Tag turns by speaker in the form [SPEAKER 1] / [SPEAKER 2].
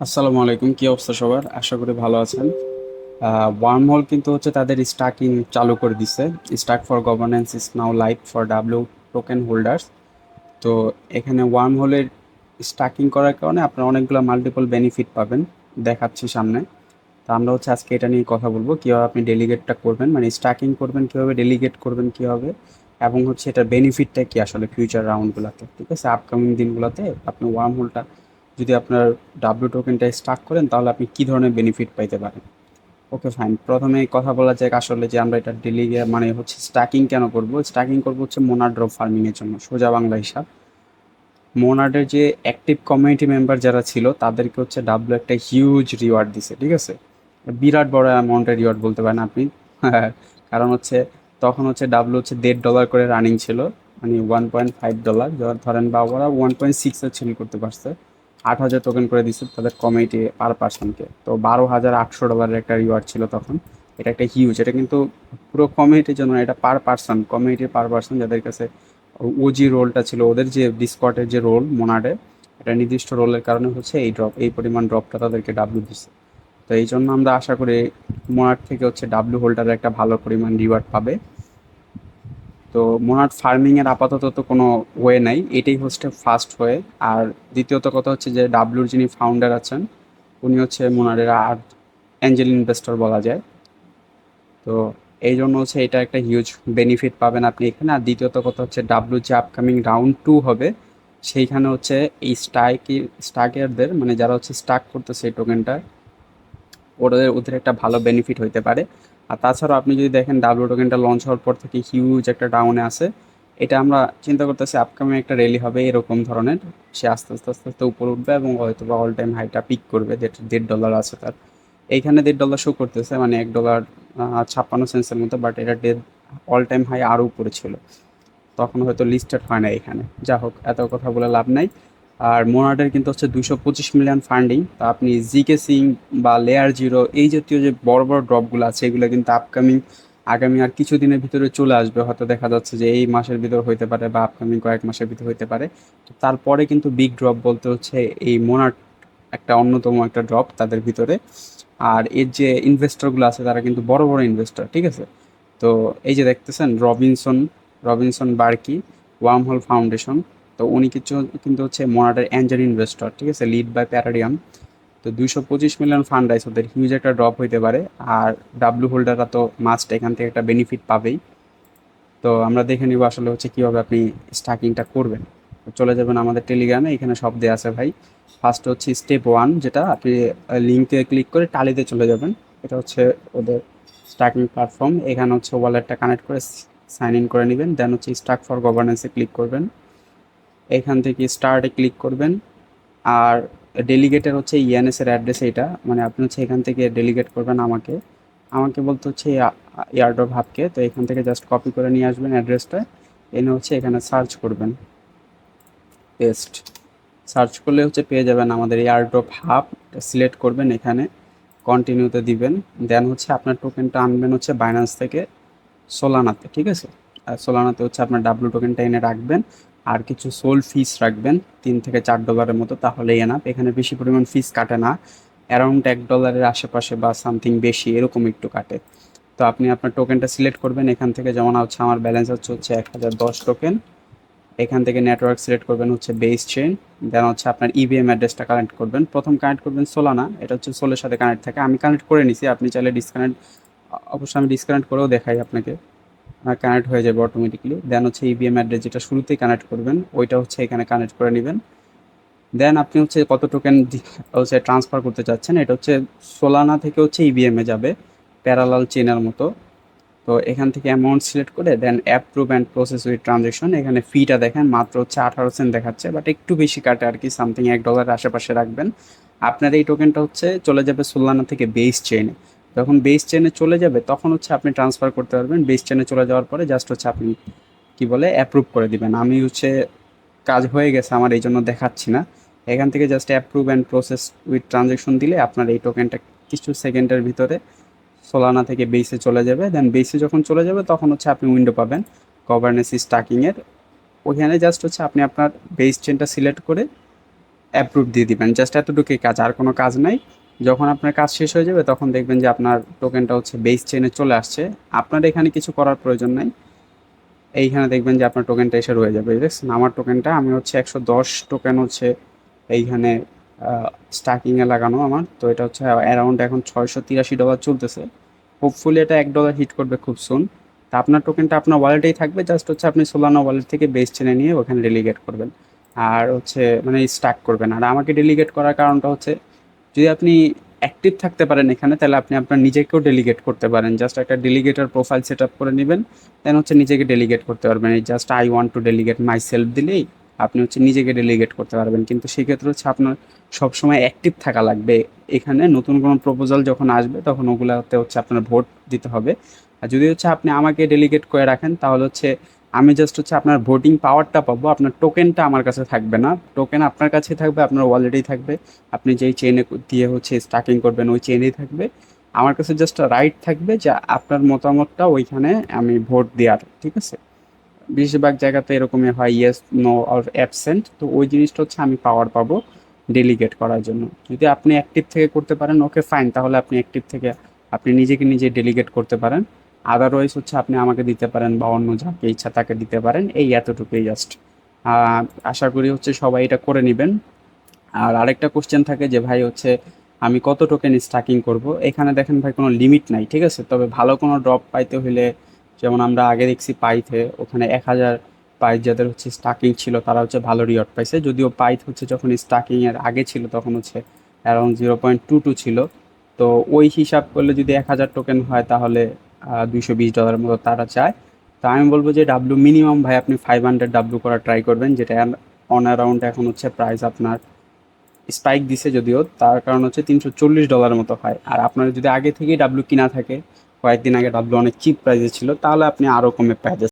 [SPEAKER 1] আসসালামু আলাইকুম, কি অবস্থা সবার? আশা করি ভালো আছেন। ওয়ার্ম হোল কিন্তু হচ্ছে তাদের স্টাকিং চালু করে দিছে। Stake for governance is now live for W token holders. তো এখানে ওয়ার্ম হোলের স্টাকিং করার কারণে আপনারা অনেকগুলো মাল্টিপল বেনিফিট পাবেন, দেখাচ্ছি সামনে। তো আমরা হচ্ছে আজকে এটা নিয়ে কথা বলবো, কীভাবে আপনি ডেলিগেটটা করবেন, মানে স্টাকিং করবেন কীভাবে, ডেলিগেট করবেন কীভাবে, এবং হচ্ছে এটার বেনিফিটটা কি আসলে ফিউচার রাউন্ডগুলোতে, ঠিক আছে, আপকামিং দিনগুলোতে আপনি ওয়ার্ম হোলটা যদি আপনার ডাব্লিউ টোকেনটা স্টাক করেন তাহলে আপনি কী ধরনের বেনিফিট পাইতে পারেন। ওকে ফাইন, প্রথমে কথা বলা যাক আসলে যে আমরা এটা ডেলিগে মানে হচ্ছে স্টাকিং কেন করব। স্টাকিং করবো হচ্ছে মোনাড ড্রপ ফার্মিংয়ের জন্য, সোজা বাংলা হিসাব। মোনাডের যে অ্যাক্টিভ কমিউনিটি মেম্বার যারা ছিল তাদেরকে হচ্ছে ডাব্লু একটা হিউজ রিওয়ার্ড দিছে, ঠিক আছে, বিরাট বড় অ্যামাউন্টের রিওয়ার্ড বলতে পারেন আপনি। কারণ হচ্ছে তখন হচ্ছে ডাব্লু হচ্ছে $1.5 করে রানিং ছিল, মানে $1.5, ধরেন, বা ওরা 1.6 সেল করতে পারছে। 8,000 টোকেন করে দিচ্ছে তাদের কমিটি পার পার্সনকে, তো $12,800 একটা রিওয়ার্ড ছিল তখন। এটা একটা হিউজ, এটা কিন্তু পুরো কমিউনিটির জন্য, এটা পার পার্সন, কমিউনিটির পার পার্সন যাদের কাছে ওজি রোলটা ছিল, ওদের যে ডিসকর্ডের যে রোল মোনাডে, এটা নির্দিষ্ট রোলের কারণে হচ্ছে এই ড্রপ, এই পরিমাণ ড্রপটা তাদেরকে ডাব্লু দিচ্ছে। তো এই জন্য আমরা আশা করি মোনাড থেকে হচ্ছে ডাব্লু হোল্ডার একটা ভালো পরিমাণ রিওয়ার্ড পাবে। তো মোনাড ফার্মিং এর আপাতত তো কোনো ওয়ে নাই, এটাই হচ্ছে ফার্স্ট ওয়ে। আর দ্বিতীয়ত কথা হচ্ছে যে ডাব্লুর যিনি ফাউন্ডার আছেন উনি হচ্ছে মোনাডের আর অ্যাঞ্জেল ইনভেস্টর বলা যায়। তো এই জন্য হচ্ছে এটা একটা হিউজ বেনিফিট পাবেন আপনি এখানে। আর দ্বিতীয়ত কথা হচ্ছে ডাব্লু যে আপকামিং রাউন্ড 2 হবে সেইখানে হচ্ছে এই স্টাকেরদের, মানে যারা হচ্ছে স্টাক করতেছে এই টোকেনটা, ওদের ওদের একটা ভালো বেনিফিট হইতে পারে। আর তাছাড়াও আপনি যদি দেখেন ডাব্লু টোকেনটা লঞ্চ হওয়ার পর থেকে হিউজ একটা ডাউনে আছে। এটা আমরা চিন্তা করতেছি আপকামিং একটা র্যালি হবে এরকম ধরনের, সে আস্তে আস্তে আস্তে আস্তে উপরে উঠবে এবং হয়তো বা অল টাইম হাইটা পিক করবে, যেটা $1.5 আছে তার। এইখানে $1.5 শো করতেছে, মানে $1.56 মতো, বাট এটা অল টাইম হাই আরও উপরে ছিল, তখন হয়তো লিস্টেড হয় না এখানে। যা হোক, এত কথা বলে লাভ নাই। আর মোনাডের কিন্তু হচ্ছে 225 মিলিয়ন ফান্ডিং। তো আপনি জিকে সিং বা লেয়ার জিরো এই জাতীয় যে বড় বড় ড্রপগুলো আছে এগুলো কিন্তু আগামী আর কিছু দিনের ভিতরে চলে আসবে, হয়তো দেখা যাচ্ছে যে এই মাসের ভিতর হইতে পারে বা আপকামিং কয়েক মাসের ভিতর হইতে পারে। তো তারপরে কিন্তু বিগ ড্রপ বলতে হচ্ছে এই মোনাড একটা অন্যতম একটা ড্রপ তাদের ভিতরে। আর এর যে ইনভেস্টরগুলো আছে তারা কিন্তু বড় বড় ইনভেস্টর, ঠিক আছে। তো এই যে দেখতেছেন রবিনসন রবিনসন বার্কি, ওয়ার্মহোল ফাউন্ডেশন, তো উনি কিছু কিন্তু হচ্ছে মোনাডের অ্যাঞ্জেল ইনভেস্টর, ঠিক আছে, লিড বাই প্যারাডিয়াম। তো 225 মিলিয়ন ফান্ড রাইজ, ওদের হিউজ একটা ড্রপ হইতে পারে। আর ডাব্লু হোল্ডাররা তো মাস্ট এখান থেকে একটা বেনিফিট পাবেই। তো আমরা দেখে নিব আসলে হচ্ছে কীভাবে আপনি স্টাকিংটা করবেন। তো চলে যাবেন আমাদের টেলিগ্রামে, এখানে সব দেওয়া আছে ভাই। ফার্স্ট হচ্ছে স্টেপ 1, যেটা আপনি লিঙ্কে ক্লিক করে টালিতে চলে যাবেন। এটা হচ্ছে ওদের স্টাকিং প্ল্যাটফর্ম। এখানে হচ্ছে ওয়ালেটটা কানেক্ট করে সাইন ইন করে নেবেন, দেন হচ্ছে স্টাক ফর গভর্নেন্সে ক্লিক করবেন। এখান থেকে স্টার্টে ক্লিক করবেন। আর ডেলিগেটের হচ্ছে ইএনএস এর অ্যাড্রেস এইটা, মানে আপনি হচ্ছে এখান থেকে ডেলিগেট করবেন আমাকে, আমাকে বলতে হচ্ছে এয়ারড্রপ হাবকে। তো এখান থেকে জাস্ট কপি করে নিয়ে আসবেন অ্যাড্রেসটা, এনে হচ্ছে এখানে সার্চ করবেন, পেস্ট। সার্চ করলে হচ্ছে পেয়ে যাবেন আমাদের এয়ারড্রপ হাব, সিলেক্ট করবেন, এখানে কন্টিনিউতে দিবেন। দেন হচ্ছে আপনার টোকেনটা আনবেন হচ্ছে বাইন্যান্স থেকে সোলানাতে, ঠিক আছে। আর সোলানাতে হচ্ছে আপনার ডাব্লু টোকেনটা এনে রাখবেন, আর কিছু সোল ফিস রাখবেন $3 থেকে $4 মতো, তাহলে এনাফ। এখানে বেশি পরিমাণ ফিস কাটে না, অ্যারাউন্ড $1 আশেপাশে বা সামথিং বেশি এরকম একটু কাটে। তো আপনি আপনার টোকেনটা সিলেক্ট করবেন এখান থেকে, যেমন হচ্ছে আমার ব্যালেন্স হচ্ছে 1010 টোকেন। এখান থেকে নেটওয়ার্ক সিলেক্ট করবেন হচ্ছে বেস চেইন, দেন হচ্ছে আপনার ইভিএম অ্যাড্রেসটা কানেক্ট করবেন। প্রথম কানেক্ট করবেন সোলানা, এটা হচ্ছে সোলের সাথে কানেক্ট থাকে, আমি কানেক্ট করে নিছি, আপনি চাইলে ডিসকানেক্ট, অবশ্যই আমি ডিসকানেক্ট করেও দেখাই আপনাকে, কানেক্ট হয়ে যাবে অটোমেটিকলি। দেন হচ্ছে ইভিএম অ্যাড্রেস যেটা শুরুতেই কানেক্ট করবেন ওইটা হচ্ছে এখানে কানেক্ট করে নেবেন। দেন আপনি হচ্ছে কত টোকেন হচ্ছে ট্রান্সফার করতে চাচ্ছেন, এটা হচ্ছে সোলানা থেকে হচ্ছে ইভিএমে যাবে, প্যারালাল চেনের মতো। তো এখান থেকে অ্যামাউন্ট সিলেক্ট করে দেন approve and process with transaction, এখানে ফিটা দেখেন মাত্র হচ্ছে 18 সেন্ট দেখাচ্ছে, বাট একটু বেশি কাটে আর কি, সামথিং $1 আশেপাশে রাখবেন। আপনার এই টোকেনটা হচ্ছে চলে যাবে সোলানা থেকে বেস চেইনে। যখন বেস চেইনে চলে যাবে তখন হচ্ছে আপনি ট্রান্সফার করতে পারবেন। বেস চেইনে চলে যাওয়ার পরে জাস্ট হচ্ছে আপনি কি বলে অ্যাপ্রুভ করে দিবেন। আমি হচ্ছে কাজ হয়ে গেছে আমার, এই জন্য দেখাচ্ছি না। এখান থেকে just approve and process with transaction দিলে আপনার এই টোকেনটা কিছু সেকেন্ডের ভিতরে সোলানা থেকে বেসে চলে যাবে। দেন বেসে যখন চলে যাবে তখন হচ্ছে আপনি উইন্ডো পাবেন গভর্নেন্স স্টাকিংয়ের। ওইখানে জাস্ট হচ্ছে আপনি আপনার বেস চেনটা সিলেক্ট করে অ্যাপ্রুভ দিয়ে দিবেন, জাস্ট এতটুকুই কাজ, আর কোনো কাজ নাই। যখন আপনার কাজ শেষ হয়ে যাবে তখন দেখবেন যে আপনার টোকেনটা হচ্ছে বেস চেনে চলে আসছে। আপনার এখানে কিছু করার প্রয়োজন নাই, এইখানে দেখবেন যে আপনার টোকেনটা এসে রয়ে যাবে। দেখছেন আমার টোকেনটা, আমি হচ্ছে 110 টোকেন হচ্ছে এইখানে স্টাকিংয়ে লাগানো আমার। তো এটা হচ্ছে অ্যারাউন্ড এখন $683 চলতেছে। হোপফুলি এটা $1 হিট করবে খুব সুন। তা আপনার টোকেনটা আপনার ওয়ালেটেই থাকবে, জাস্ট হচ্ছে আপনি সোলানো ওয়ালেট থেকে বেস চেনে নিয়ে ওখানে ডেলিগেট করবেন, আর হচ্ছে মানে স্টাক করবেন। আর আমাকে ডেলিগেট করার কারণটা হচ্ছে, যদি আপনি অ্যাক্টিভ থাকতে পারেন এখানে, তাহলে আপনি আপনার নিজেকেও ডেলিগেট করতে পারেন। জাস্ট একটা ডেলিগেটর প্রোফাইল সেট আপ করে নেবেন, দেন হচ্ছে নিজেকে ডেলিগেট করতে পারবেন। এই just I want to delegate my self দিলেই আপনি হচ্ছে নিজেকে ডেলিগেট করতে পারবেন। কিন্তু সেক্ষেত্রে হচ্ছে আপনার সবসময় অ্যাক্টিভ থাকা লাগবে এখানে। নতুন কোনো প্রপোজাল যখন আসবে তখন ওগুলাতে হচ্ছে আপনার ভোট দিতে হবে। আর যদি হচ্ছে আপনি আমাকে ডেলিগেট করে রাখেন, তাহলে হচ্ছে আমি জাস্ট হচ্ছে আপনার ভোটিং পাওয়ারটা পাবো, আপনার টোকেনটা আমার কাছে থাকবে না। টোকেন আপনার কাছেই থাকবে, আপনার ওয়ালেটেই থাকবে। আপনি যেই চেইনে দিয়ে হচ্ছে স্টার্টিং করবেন ওই চেইনেই থাকবে। আমার কাছে জাস্ট রাইট থাকবে যে আপনার মতামতটা ওইখানে আমি ভোট দেওয়ার, ঠিক আছে? বেশিরভাগ জায়গাতে এরকমই হয়, ইয়েস, নো অর অ্যাবসেন্ট। তো ওই জিনিসটা হচ্ছে আমি পাওয়ার পাবো ডেলিগেট করার জন্য। যদি আপনি অ্যাক্টিভ থেকে করতে পারেন, ওকে ফাইন, তাহলে আপনি অ্যাক্টিভ থেকে আপনি নিজেকে নিজে ডেলিগেট করতে পারেন। আদারওয়াইজ হচ্ছে আপনি আমাকে দিতে পারেন বা অন্য যাকে ইচ্ছা তাকে দিতে পারেন, এই এতটুকুই জাস্ট। আশা করি হচ্ছে সবাই এটা করে নেবেন। আর আরেকটা কোশ্চেন থাকে যে ভাই হচ্ছে আমি কত টোকেন স্টাকিং করব। এখানে দেখেন ভাই কোনো লিমিট নাই, ঠিক আছে? তবে ভালো কোনো ড্রপ পাইতে হলে, যেমন আমরা আগে দেখছি পাইথে, ওখানে 1000 পাইথ যাদের হচ্ছে স্টাকিং ছিল তারা হচ্ছে ভালো রিওয়ার্ড পাইছে। যদিও পাইথ হচ্ছে যখন স্টাকিং এর আগে ছিল তখন হচ্ছে অ্যারাউন্ড 0.22 ছিল। তো ওই হিসাব করলে যদি 1000 টোকেন হয় তাহলে $220 মতো তারা চায়। তো আমি বলবো যে ডাব্লু মিনিমাম ভাই আপনি 500 ডাব্লু করা ট্রাই করবেন, যেটা অন অ্যারাউন্ড এখন হচ্ছে প্রাইস আপনার স্পাইক দিছে যদিও, তার কারণ হচ্ছে $340 মতো হয়। আর আপনার যদি আগে থেকেই ডাব্লু কিনা থাকে, কয়েকদিন আগে ডাব্লু অনেক চিপ প্রাইসে ছিল, তাহলে আপনি আরও কমে পেয়ে যাচ্ছেন।